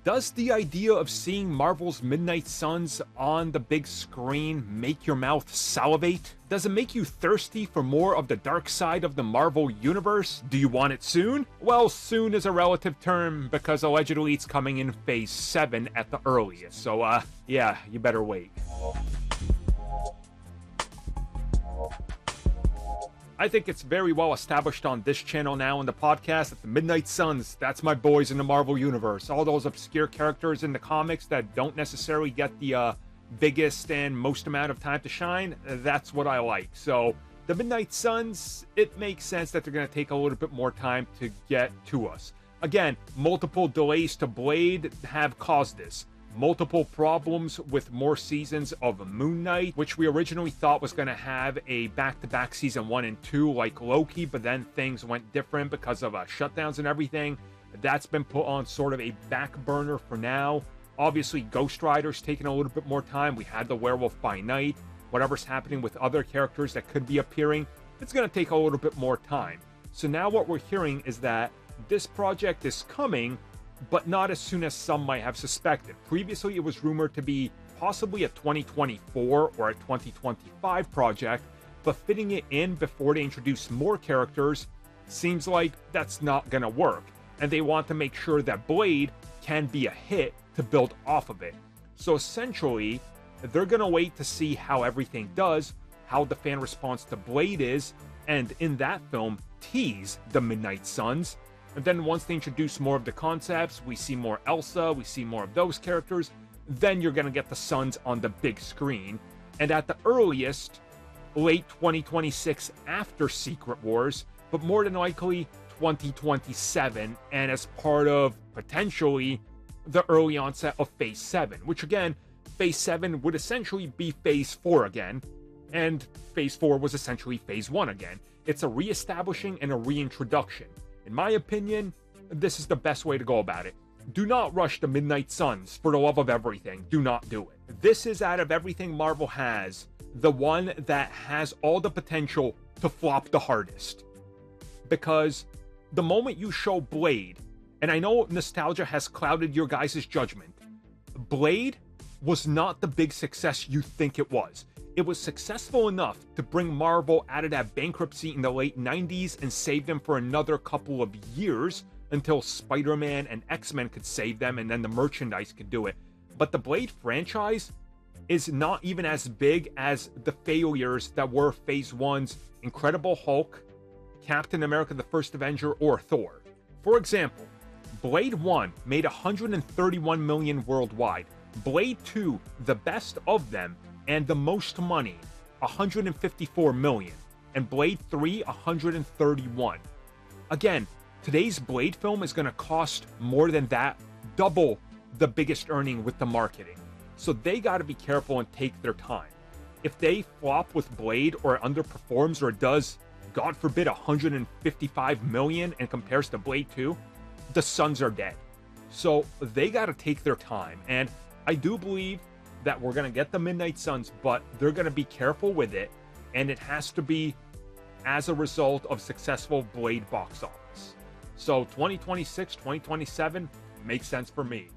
Does the idea of seeing Marvel's Midnight Suns on the big screen make your mouth salivate? Does it make you thirsty for more of the dark side of the Marvel Universe? Do you want it soon? Well, soon is a relative term because allegedly it's coming in Phase 7 at the earliest, so yeah, you better wait. I think it's very well established on this channel now in the podcast that the Midnight Suns, that's my boys in the Marvel Universe. All those obscure characters in the comics that don't necessarily get the biggest and most amount of time to shine, that's what I like. So the Midnight Suns, it makes sense that they're going to take a little bit more time to get to us. Again, multiple delays to Blade have caused this. Multiple problems with more seasons of Moon Knight, which we originally thought was going to have a back-to-back season 1 and 2 like Loki, but then things went different because of shutdowns and everything. That's been put on sort of a back burner for now. Obviously, Ghost Rider's taking a little bit more time. We had the Werewolf by Night. Whatever's happening with other characters that could be appearing, it's going to take a little bit more time. So now what we're hearing is that this project is coming, but not as soon as some might have suspected. Previously, it was rumored to be possibly a 2024 or a 2025 project, but fitting it in before they introduce more characters seems like that's not gonna work, and they want to make sure that Blade can be a hit to build off of it. So essentially, they're gonna wait to see how everything does, how the fan response to Blade is, and in that film, tease the Midnight Suns. And then once they introduce more of the concepts, we see more Elsa, we see more of those characters, then you're going to get the Suns on the big screen. And at the earliest, late 2026 after Secret Wars, but more than likely 2027, and as part of, potentially, the early onset of Phase 7, which again, Phase 7 would essentially be Phase 4 again, and Phase 4 was essentially Phase 1 again. It's a re-establishing and a reintroduction. In my opinion, this is the best way to go about it. Do not rush the Midnight Suns, for the love of everything. Do not do it. This is, out of everything Marvel has, the one that has all the potential to flop the hardest. Because the moment you show Blade, and I know nostalgia has clouded your guys' judgment, Blade was not the big success you think it was. It was successful enough to bring Marvel out of that bankruptcy in the late 90s and save them for another couple of years until Spider-Man and X-Men could save them and then the merchandise could do it. But the Blade franchise is not even as big as the failures that were Phase 1's Incredible Hulk, Captain America the First Avenger, or Thor. For example, Blade 1 made $131 million worldwide. Blade 2, the best of them, and the most money, $154 million, and Blade 3, $131. Again, today's Blade film is going to cost more than that, double the biggest earning with the marketing. So they got to be careful and take their time. If they flop with Blade or underperforms or does, God forbid, $155 million and compares to Blade 2, the Suns are dead. So they got to take their time, and I do believe that we're going to get the Midnight Suns, but they're going to be careful with it, and it has to be as a result of successful Blade box office. So 2026, 2027 makes sense for me.